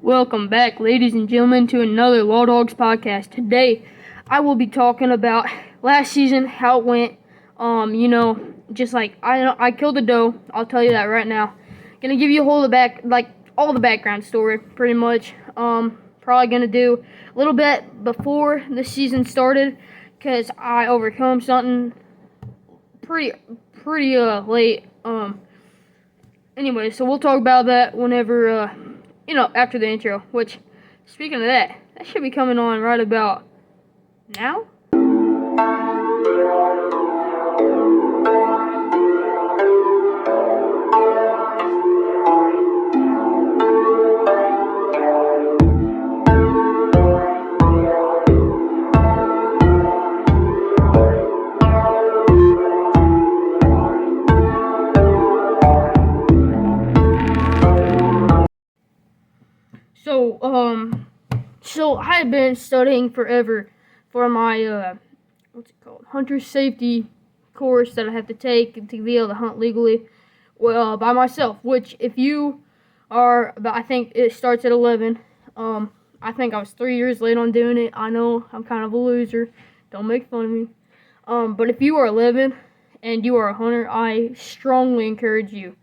Welcome back, ladies and gentlemen, to another Law Dogs podcast. Today, I will be talking about last season, how it went. Just like I killed a doe. I'll tell you that right now. Gonna give you all the background story, pretty much. Probably gonna do a little bit before the season started, cause I overcome something pretty late. Anyway, so we'll talk about that whenever after the intro, which, speaking of that should be coming on right about now. So I had been studying forever for my hunter safety course that I have to take to be able to hunt legally, by myself. Which, if you are, I think it starts at 11. I think I was 3 years late on doing it. I know I'm kind of a loser. Don't make fun of me. But if you are 11 and you are a hunter, I strongly encourage you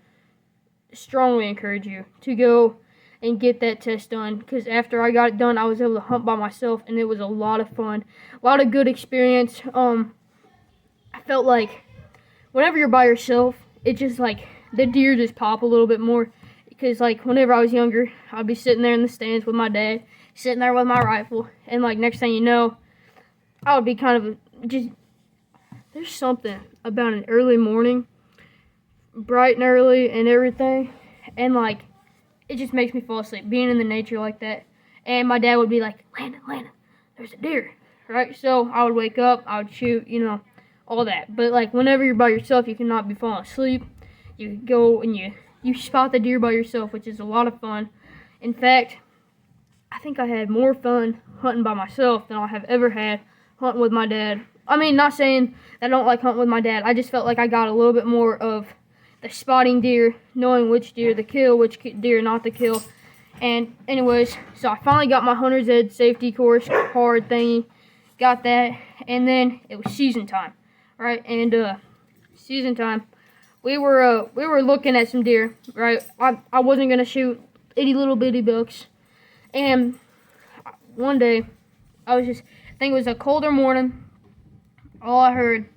to go and get that test done, because after I got it done, I was able to hunt by myself, and it was a lot of fun, a lot of good experience. I felt like whenever you're by yourself, it just like the deer just pop a little bit more, because like whenever I was younger, I'd be sitting there in the stands with my dad, sitting there with my rifle, and like next thing you know, I would be there's something about an early morning, bright and early and everything, and like it just makes me fall asleep, being in the nature like that. And my dad would be like, Landon, there's a deer, right? So I would wake up, I would shoot, all that. But like whenever you're by yourself, you cannot be falling asleep. You go and you spot the deer by yourself, which is a lot of fun. In fact, I think I had more fun hunting by myself than I have ever had hunting with my dad. I mean, not saying that I don't like hunting with my dad. I just felt like I got a little bit more of the spotting deer, knowing which deer to kill, which deer not to kill. And anyways, so I finally got my hunter's ed safety course card thingy, got that, and then it was season time, right? And season time, we were looking at some deer, right? I wasn't gonna shoot itty little bitty bucks, and one day I think it was a colder morning. All I heard,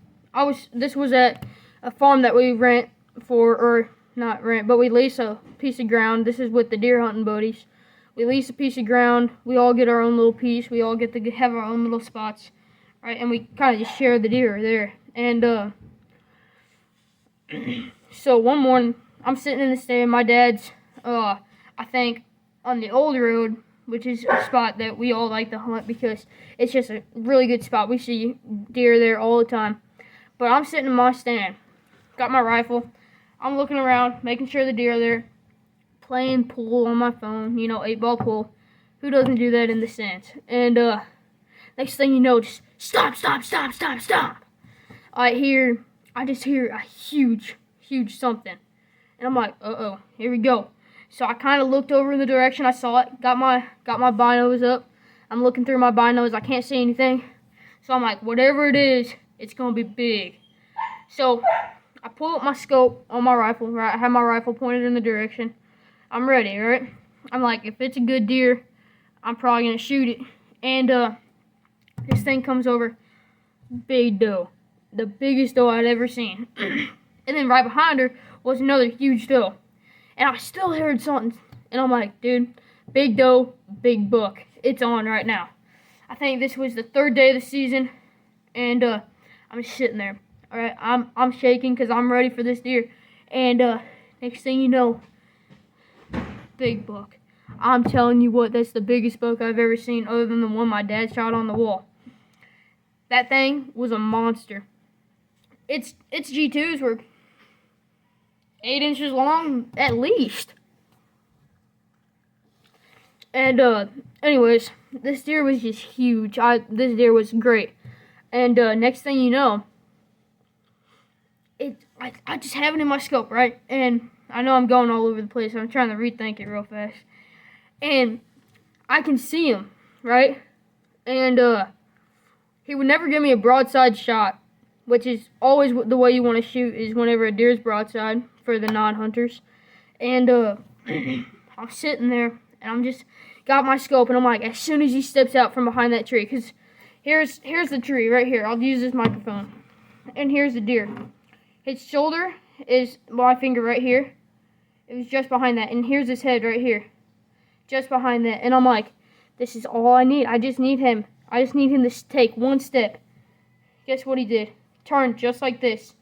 this was at a farm that we rent for, or not rent, but we lease a piece of ground. This is with the deer hunting buddies. We lease a piece of ground. We all get our own little piece. We all get to have our own little spots, right? And we kind of just share the deer there. And so one morning, I'm sitting in the stand. My dad's, I think, on the old road, which is a spot that we all like to hunt because it's just a really good spot. We see deer there all the time. But I'm sitting in my stand, got my rifle. I'm looking around, making sure the deer are there, playing pool on my phone, 8-ball pool. Who doesn't do that in the stands? And next thing you know, just stop. I just hear a huge something. And I'm like, uh-oh, here we go. So I kind of looked over in the direction I saw it, got my binos up. I'm looking through my binos, I can't see anything. So I'm like, whatever it is, it's going to be big. So I pull up my scope on my rifle, right? I have my rifle pointed in the direction. I'm ready, right? I'm like, if it's a good deer, I'm probably going to shoot it. And this thing comes over, big doe. The biggest doe I'd ever seen. And then right behind her was another huge doe. And I still heard something. And I'm like, dude, big doe, big buck. It's on right now. I think this was the third day of the season. And I'm just sitting there. All right, I'm shaking because I'm ready for this deer. And next thing you know, big buck. I'm telling you what, that's the biggest buck I've ever seen, other than the one my dad shot on the wall. That thing was a monster. Its G2s were 8 inches long at least. And anyways, this deer was just huge. This deer was great. And next thing you know, I just have it in my scope, right? And I know I'm going all over the place. I'm trying to rethink it real fast. And I can see him, right? And he would never give me a broadside shot, which is always the way you want to shoot, is whenever a deer's broadside for the non-hunters. And I'm sitting there, and I'm just got my scope, and I'm like, as soon as he steps out from behind that tree, because here's the tree right here. I'll use this microphone, and here's the deer. His shoulder is my finger right here. It was just behind that, and here's his head right here, just behind that. And I'm like, this is all I need. I just need him to take one step. Guess what he did? Turned just like this.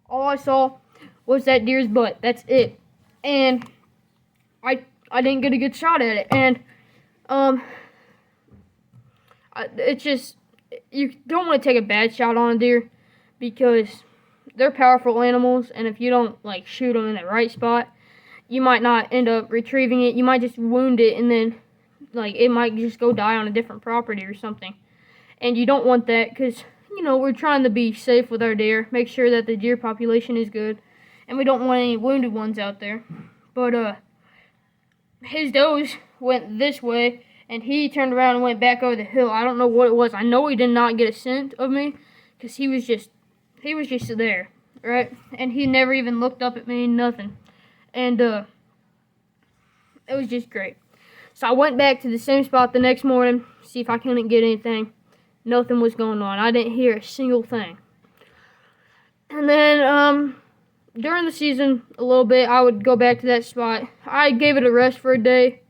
All I saw was that deer's butt. That's it. And I didn't get a good shot at it. And it's just, you don't want to take a bad shot on a deer because they're powerful animals, and if you don't like shoot them in the right spot, you might not end up retrieving it. You might just wound it, and then like it might just go die on a different property or something. And you don't want that because, you know, we're trying to be safe with our deer, make sure that the deer population is good, and we don't want any wounded ones out there. But his does went this way, and he turned around and went back over the hill. I don't know what it was. I know he did not get a scent of me because he was just there, right? And he never even looked up at me, nothing. And it was just great. So I went back to the same spot the next morning, see if I couldn't get anything. Nothing was going on. I didn't hear a single thing. And then during the season, a little bit, I would go back to that spot. I gave it a rest for a day,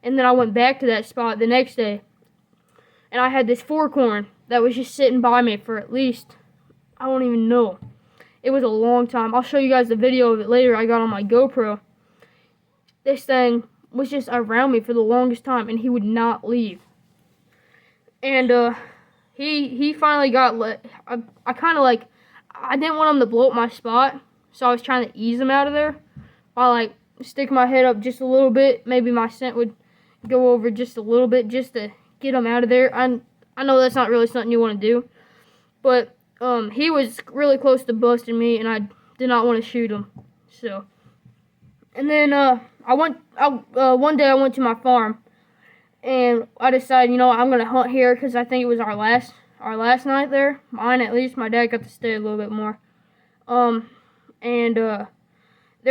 and then I went back to that spot the next day. And I had this forkhorn that was just sitting by me for at least, I don't even know. It was a long time. I'll show you guys the video of it later. I got on my GoPro. This thing was just around me for the longest time, and he would not leave. And he finally got let. I kind of like, I didn't want him to blow up my spot, so I was trying to ease him out of there by like sticking my head up just a little bit. Maybe my scent would go over just a little bit just to get him out of there. I know that's not really something you want to do, but he was really close to busting me, and I did not want to shoot him. So, and then one day I went to my farm, and I decided, you know, I'm gonna hunt here because I think it was our last night there. Mine, at least. My dad got to stay a little bit more. There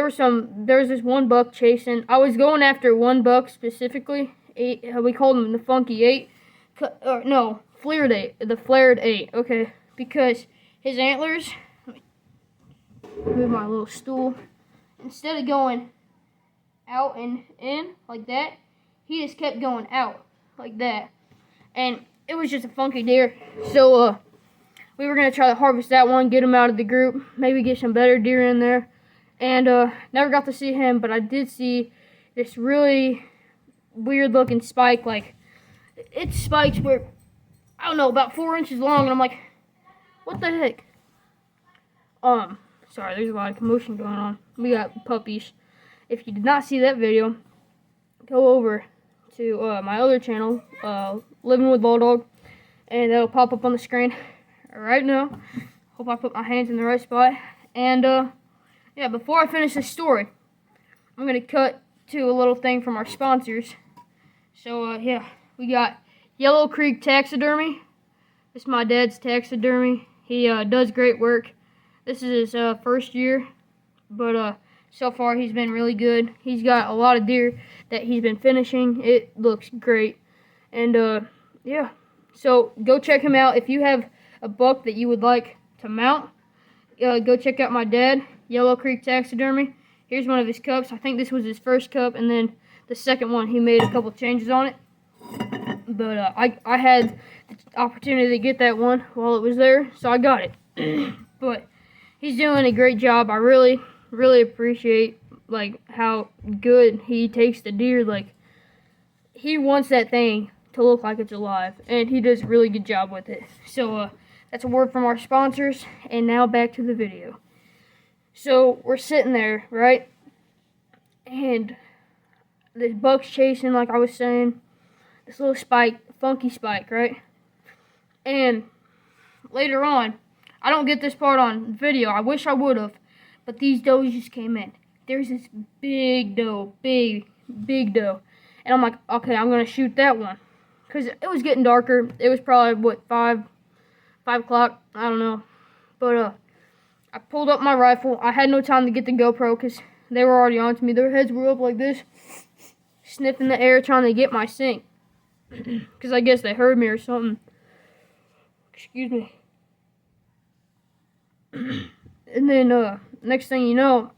was this one buck chasing. I was going after one buck specifically. We called him the Funky 8. No, Flared 8. The Flared 8. Okay, because his antlers. Let me move my little stool. Instead of going out and in like that, he just kept going out like that, and it was just a funky deer. So we were gonna try to harvest that one, get him out of the group, maybe get some better deer in there. And never got to see him, but I did see this really weird looking spike. Like, its spikes were, I don't know, about 4 inches long, and I'm like, what the heck? Sorry, there's a lot of commotion going on. We got puppies. If you did not see that video, go over to my other channel, Living with Bulldog, and that'll pop up on the screen right now. Hope I put my hands in the right spot. And yeah, before I finish this story, I'm gonna cut to a little thing from our sponsors. So yeah, we got Yellow Creek Taxidermy. This is my dad's taxidermy. He does great work. This is his first year, but so far he's been really good. He's got a lot of deer that he's been finishing. It looks great. And yeah, so go check him out. If you have a buck that you would like to mount, go check out my dad, Yellow Creek Taxidermy. Here's one of his cups. I think this was his first cup, and then the second one he made a couple changes on it. But I had the opportunity to get that one while it was there, so I got it. But he's doing a great job. I really appreciate like how good he takes the deer. Like, he wants that thing to look like it's alive, and he does a really good job with it. So that's a word from our sponsors, and now back to the video. So we're sitting there, right, and this buck's chasing, like I was saying, this little spike, funky spike, right? And later on, I don't get this part on video. I wish I would have. But these does just came in. There's this big doe, big doe. And I'm like, okay, I'm going to shoot that one. Because it was getting darker. It was probably, what, 5 o'clock? I don't know. But I pulled up my rifle. I had no time to get the GoPro because they were already on to me. Their heads were up like this, sniffing the air, trying to get my scent. Because I guess they heard me or something. Excuse me. And then, next thing you know,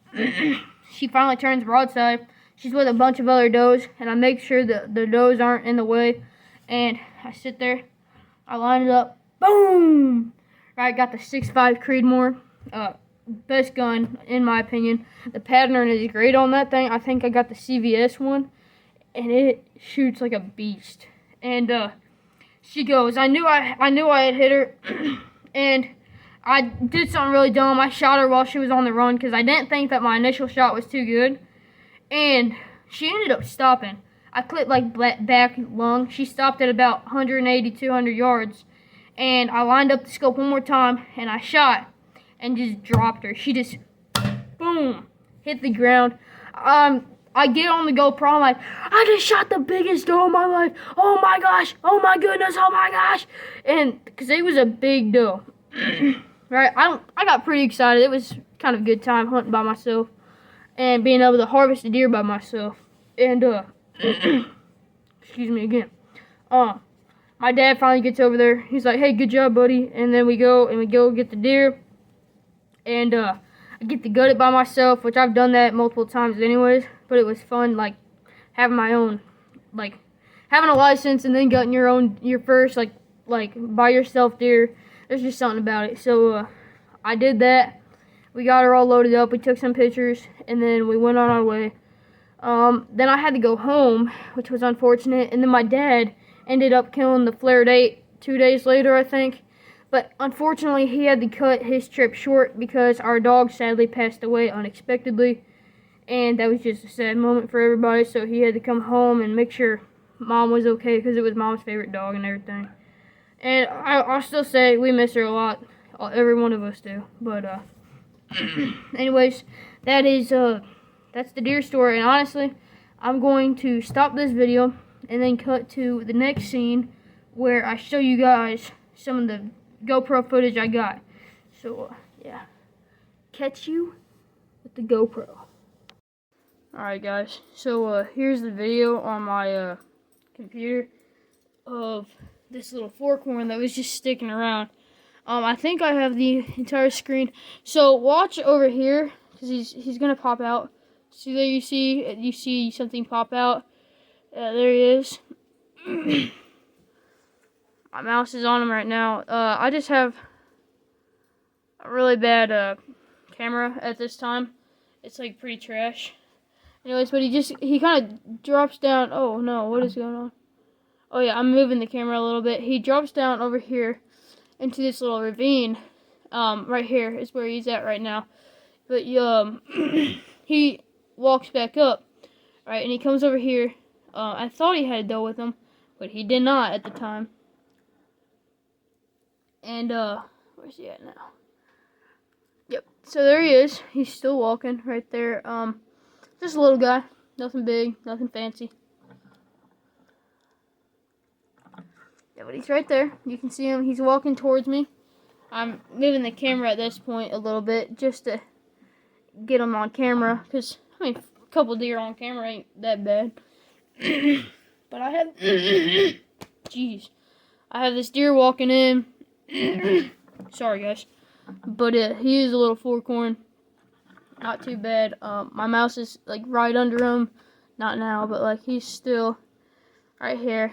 she finally turns broadside. She's with a bunch of other does, and I make sure that the does aren't in the way. And I sit there, I line it up, boom! Right, got the 6.5 Creedmoor, best gun in my opinion. The pattern is great on that thing. I think I got the CVS one, and it shoots like a beast. And she goes, I knew I had hit her, and I did something really dumb. I shot her while she was on the run because I didn't think that my initial shot was too good. And she ended up stopping. I clipped like back lung. She stopped at about 180, 200 yards. And I lined up the scope one more time and I shot and just dropped her. She just, boom, hit the ground. I get on the GoPro, I'm like, I just shot the biggest doe of my life. Oh my gosh, oh my goodness, oh my gosh. And, because it was a big doe. Right, I got pretty excited. It was kind of a good time hunting by myself and being able to harvest a deer by myself. And excuse me again. My dad finally gets over there. He's like, "Hey, good job, buddy." And then we go get the deer. And I get to gut it by myself, which I've done that multiple times anyways. But it was fun, like having my own, like having a license and then gutting your first like by yourself deer. There's just something about it. So I did that. We got her all loaded up. We took some pictures, and then we went on our way. Then I had to go home, which was unfortunate. And then my dad ended up killing the flared 8 2 days later, I think. But unfortunately, he had to cut his trip short because our dog sadly passed away unexpectedly. And that was just a sad moment for everybody. So he had to come home and make sure Mom was okay because it was Mom's favorite dog and everything. And I'll still say we miss her a lot. Every one of us do. But anyways, that's the deer story. And honestly, I'm going to stop this video and then cut to the next scene where I show you guys some of the GoPro footage I got. So yeah, catch you with the GoPro. Alright guys, so here's the video on my computer of this little fork horn that was just sticking around. I think I have the entire screen. So watch over here, because he's gonna pop out. See there, you see something pop out. There he is. My mouse is on him right now. I just have a really bad camera at this time. It's like pretty trash. Anyways, but he kind of drops down. Oh no, what is going on? Oh yeah, I'm moving the camera a little bit. He drops down over here into this little ravine. Right here is where he's at right now. But he walks back up, right, and he comes over here. I thought he had a doe with him, but he did not at the time. And where's he at now? Yep. So there he is. He's still walking right there. Just a little guy, nothing big, nothing fancy. Yeah, but he's right there. You can see him. He's walking towards me. I'm moving the camera at this point a little bit just to get him on camera, because I mean, a couple deer on camera ain't that bad. But I have, jeez, I have this deer walking in. Sorry guys, but he is a little fork horn. Not too bad. My mouse is like right under him. Not now, but like he's still right here.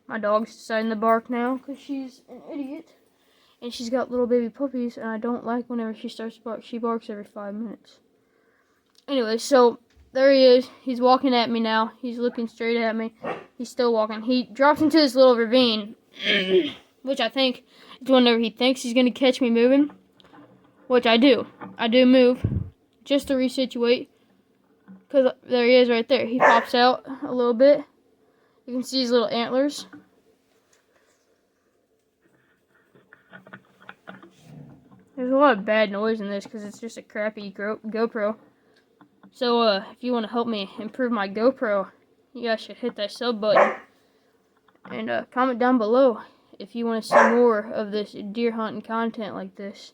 My dog's deciding to bark now because she's an idiot. And she's got little baby puppies, and I don't like whenever she starts to bark. She barks every 5 minutes. Anyway, so there he is. He's walking at me now. He's looking straight at me. He's still walking. He drops into this little ravine, which I think is whenever he thinks he's going to catch me moving. Which I do. I do move just to resituate. Because there he is right there. He pops out a little bit. You can see his little antlers. There's a lot of bad noise in this because it's just a crappy GoPro. So if you want to help me improve my GoPro, you guys should hit that sub button. And comment down below if you want to see more of this deer hunting content like this.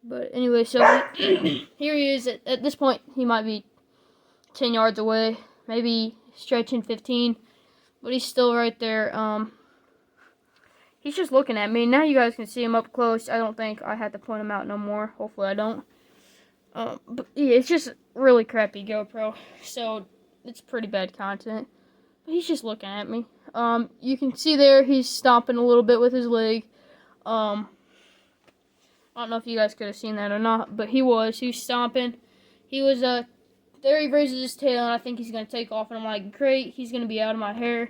But anyway, so here he is. At this point, he might be 10 yards away, maybe stretching 15, but he's still right there. He's just looking at me. Now you guys can see him up close. I don't think I have to point him out no more. Hopefully I don't. But yeah, it's just really crappy GoPro, so it's pretty bad content. But he's just looking at me. You can see there he's stomping a little bit with his leg. I don't know if you guys could have seen that or not, but he was stomping. He was there. He raises his tail, and I think he's gonna take off. And I'm like, great, he's gonna be out of my hair.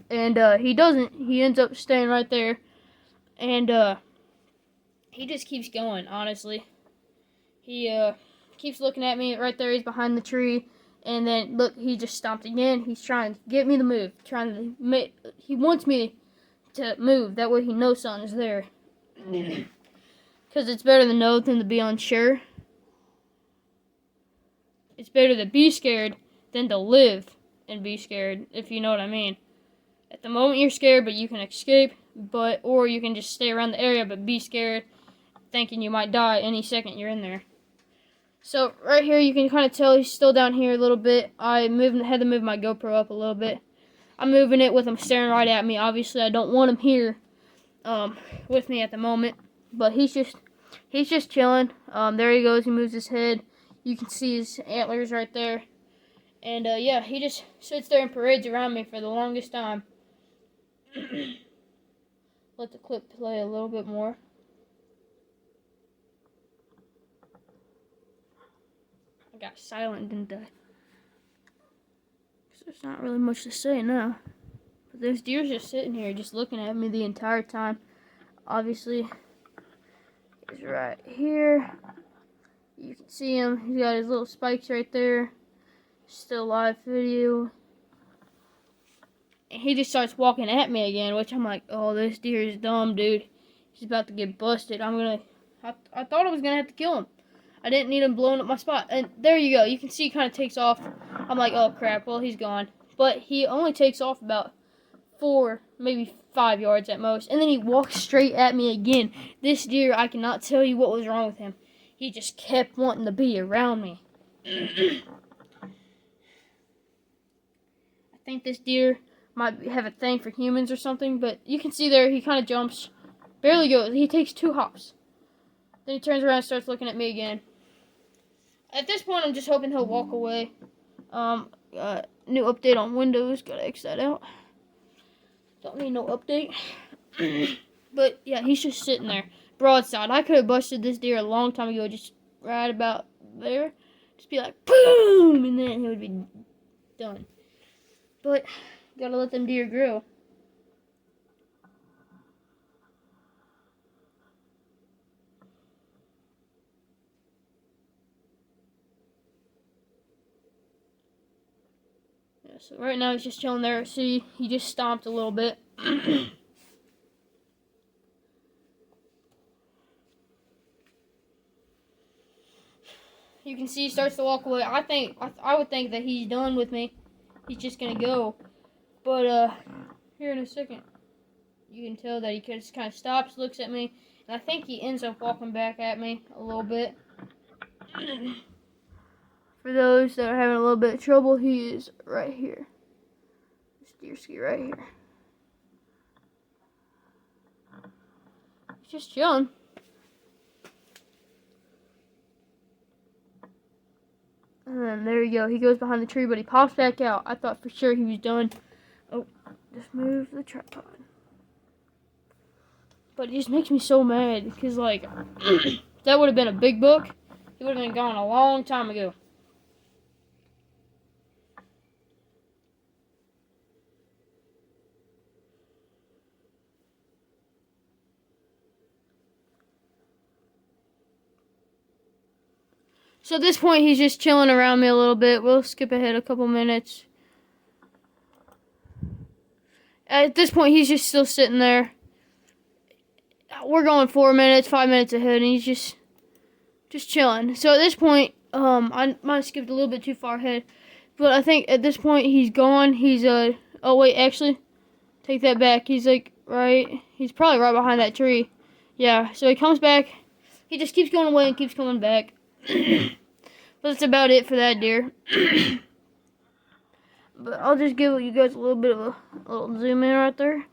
And he doesn't. He ends up staying right there, and he just keeps going. Honestly, he keeps looking at me right there. He's behind the tree. And then, look, he just stomped again. He's trying to get me to move. He wants me to move. That way he knows something's there. Because it's better to know than to be unsure. It's better to be scared than to live and be scared, if you know what I mean. At the moment you're scared, but you can escape. Or you can just stay around the area, but be scared, thinking you might die any second you're in there. So, right here, you can kind of tell he's still down here a little bit. I had to move my GoPro up a little bit. I'm moving it with him staring right at me. Obviously, I don't want him here with me at the moment. But he's just chilling. There he goes. He moves his head. You can see his antlers right there. And, yeah, he just sits there and parades around me for the longest time. Let the clip play a little bit more. I got silent, didn't I? Because there's not really much to say now. But this deer's just sitting here, just looking at me the entire time. Obviously, he's right here. You can see him. He's got his little spikes right there. Still live video. And he just starts walking at me again, which I'm like, oh, this deer is dumb, dude. He's about to get busted. I thought I was going to have to kill him. I didn't need him blowing up my spot. And there you go. You can see he kind of takes off. I'm like, oh, crap. Well, he's gone. But he only takes off about 4, maybe 5 yards at most. And then he walks straight at me again. This deer, I cannot tell you what was wrong with him. He just kept wanting to be around me. I think this deer might have a thing for humans or something. But you can see there, he kind of jumps. Barely goes. He takes 2 hops. Then he turns around and starts looking at me again. At this point, I'm just hoping he'll walk away. New update on Windows. Gotta X that out. Don't need no update. But, yeah, he's just sitting there. Broadside. I could have busted this deer a long time ago. Just right about there. Just be like, boom! And then he would be done. But, gotta let them deer grow. So right now he's just chilling there. See, he just stomped a little bit. You can see he starts to walk away. I would think that he's done with me. He's just gonna go. But here in a second, you can tell that he just kind of stops, looks at me, and I think he ends up walking back at me a little bit. For those that are having a little bit of trouble, he is right here. This deer ski right here. He's just chilling. And then there you go. He goes behind the tree, but he pops back out. I thought for sure he was done. Oh, just move the tripod. But it just makes me so mad because, like, that would have been a big buck. He would have been gone a long time ago. So at this point, he's just chilling around me a little bit. We'll skip ahead a couple minutes. At this point, he's just still sitting there. We're going 4 minutes, 5 minutes ahead, and he's just chilling. So at this point, I might have skipped a little bit too far ahead, but I think at this point he's gone. He's oh wait, actually, take that back. He's like he's probably right behind that tree. Yeah, so he comes back. He just keeps going away and keeps coming back. But that's about it for that deer. But I'll just give you guys a little bit of a little zoom in right there.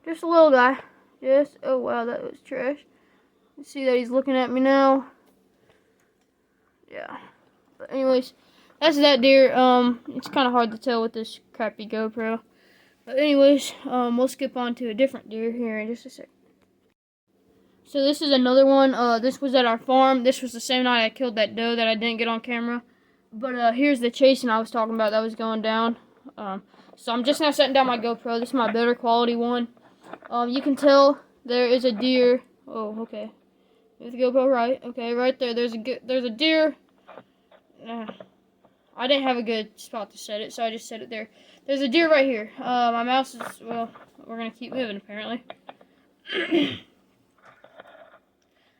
Just a little guy. Just, oh wow, that was trash. You see that he's looking at me now. Yeah. But anyways, that's that deer. It's kind of hard to tell with this crappy GoPro. But anyways, we'll skip on to a different deer here in just a sec. So this is another one. This was at our farm. This was the same night I killed that doe that I didn't get on camera. But here's the chasing I was talking about that was going down. So I'm just now setting down my GoPro. This is my better quality one. You can tell there is a deer. Oh, okay. There's the GoPro right. Okay, right there. There's a deer. I didn't have a good spot to set it, so I just set it there. There's a deer right here. My mouse is, well, we're going to keep moving, apparently.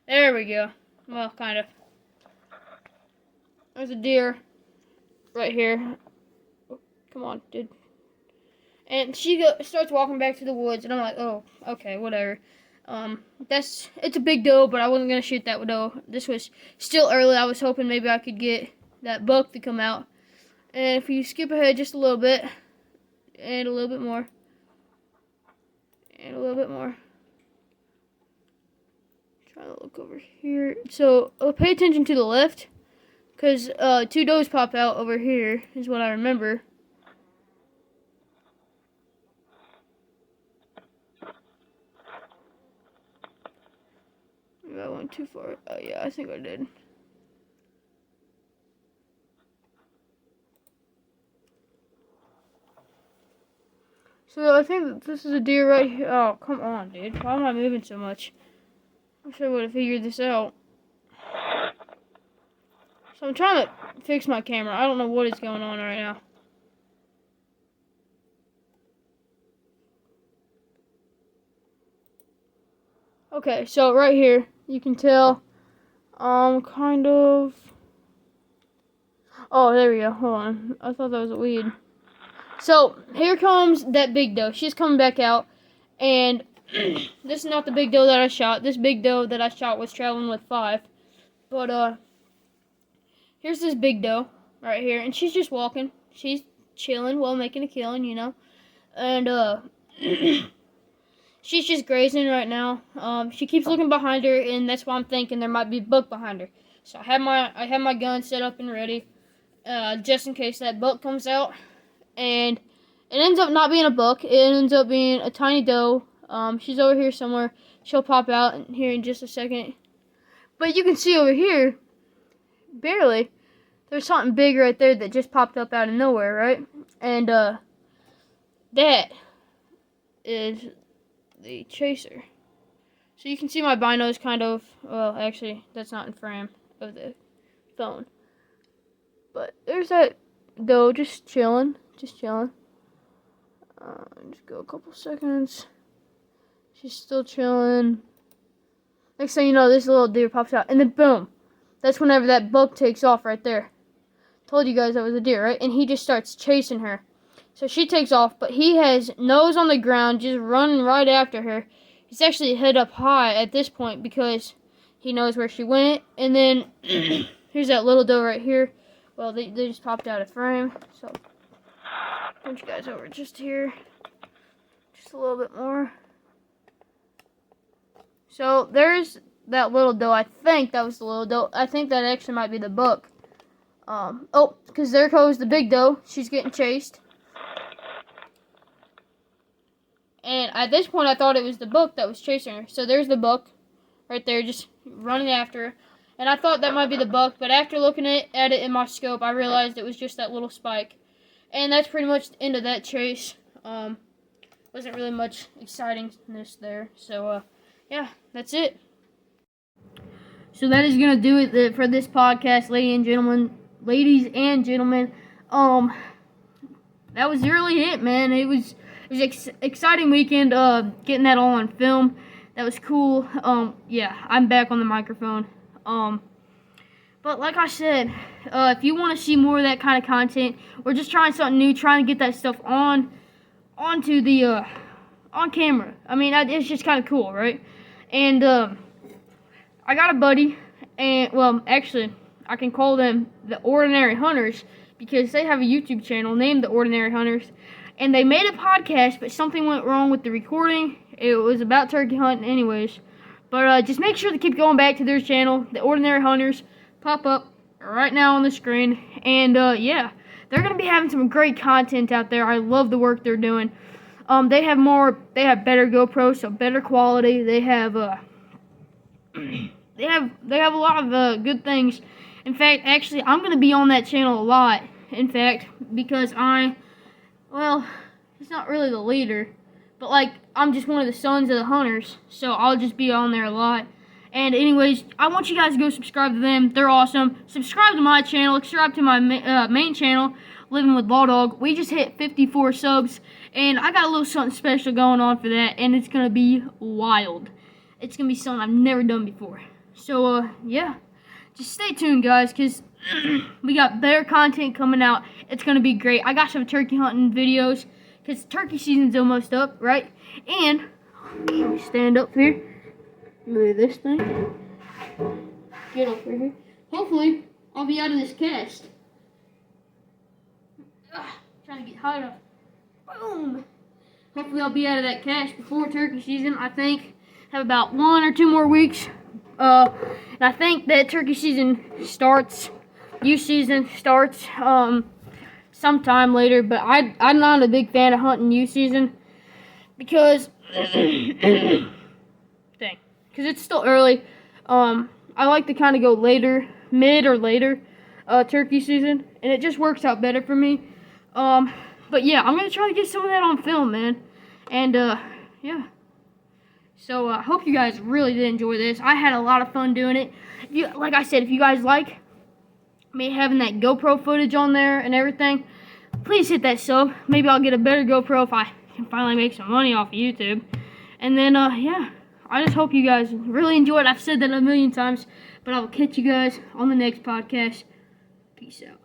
There we go. Well, kind of. There's a deer right here. Oh, come on, dude. And she starts walking back to the woods, and I'm like, oh, okay, whatever. It's a big doe, but I wasn't going to shoot that doe. This was still early. I was hoping maybe I could get that buck to come out. And if you skip ahead just a little bit, and a little bit more, and a little bit more. Trying to look over here. So, pay attention to the left, because 2 does pop out over here, is what I remember. Maybe I went too far. Oh, yeah, I think I did. So, I think that this is a deer right here. Oh, come on, dude. Why am I moving so much? I wish I would have figured this out. So, I'm trying to fix my camera. I don't know what is going on right now. Okay, so right here, you can tell, kind of, oh, there we go, hold on, I thought that was a weed. So, here comes that big doe. She's coming back out, and this is not the big doe that I shot. This big doe that I shot was traveling with 5, but, here's this big doe right here, and she's just walking. She's chilling while making a killing, you know, and, she's just grazing right now. She keeps looking behind her, and that's why I'm thinking there might be a buck behind her. So I have my gun set up and ready, just in case that buck comes out. And it ends up not being a buck. It ends up being a tiny doe. She's over here somewhere. She'll pop out here in just a second. But you can see over here, barely, there's something big right there that just popped up out of nowhere, right? And that is the chaser. So you can see my binos kind of, well, actually, that's not in frame of the phone. But there's that doe just chilling. Just go a couple seconds. She's still chilling. Next thing you know, this little deer pops out. And then boom. That's whenever that buck takes off right there. Told you guys that was a deer, right? And he just starts chasing her. So she takes off, but he has nose on the ground, just running right after her. He's actually head up high at this point because he knows where she went. And then here's that little doe right here. Well, they just popped out of frame. So punch you guys over just here, just a little bit more. So there's that little doe. I think that was the little doe. I think that actually might be the buck. Oh, because there goes the big doe. She's getting chased. And at this point, I thought it was the buck that was chasing her. So there's the buck right there just running after her. And I thought that might be the buck. But after looking at it in my scope, I realized it was just that little spike. And that's pretty much the end of that chase. Wasn't really much excitingness there. So, yeah, that's it. So that is going to do it for this podcast, ladies and gentlemen. That was really it, man. It was exciting weekend, getting that all on film. That was cool. Yeah, I'm back on the microphone. But But like I said, if you want to see more of that kind of content, we're just trying something new, trying to get that stuff onto the on camera. I mean, it's just kind of cool, right? And I got a buddy, and well, actually, I can call them the Ordinary Hunters because they have a YouTube channel named the Ordinary Hunters, and they made a podcast, but something went wrong with the recording. It was about turkey hunting, anyways. But just make sure to keep going back to their channel, the Ordinary Hunters. Pop up right now on the screen, and yeah, they're gonna be having some great content out there. I love the work they're doing. They have better GoPros, so better quality. They have they have a lot of good things. In fact, actually, I'm gonna be on that channel a lot. In fact, because it's not really the leader, but like I'm just one of the sons of the hunters, so I'll just be on there a lot. And anyways, I want you guys to go subscribe to them. They're awesome. Subscribe to my channel. Subscribe to my main channel, Living with Law Dog. We just hit 54 subs, and I got a little something special going on for that, and it's gonna be wild. It's gonna be something I've never done before. So yeah, just stay tuned, guys, because we got better content coming out. It's gonna be great. I got some turkey hunting videos because turkey season's almost up, right? And let me stand up here. Move this thing. Get over here. Hopefully, I'll be out of this cast. Trying to get high enough. Boom. Hopefully, I'll be out of that cast before turkey season. I think have about 1 or 2 more weeks. And I think that turkey season starts. Youth season starts sometime later. But I'm not a big fan of hunting youth season because. Because it's still early. I like to kind of go later, mid or later, turkey season, and it just works out better for me. But yeah, I'm gonna try to get some of that on film, man. And yeah. So I hope you guys really did enjoy this. I had a lot of fun doing it. Like I said, if you guys like me having that GoPro footage on there and everything, please hit that sub. Maybe I'll get a better GoPro if I can finally make some money off of YouTube. And then yeah. I just hope you guys really enjoyed. I've said that a million times, but I will catch you guys on the next podcast. Peace out.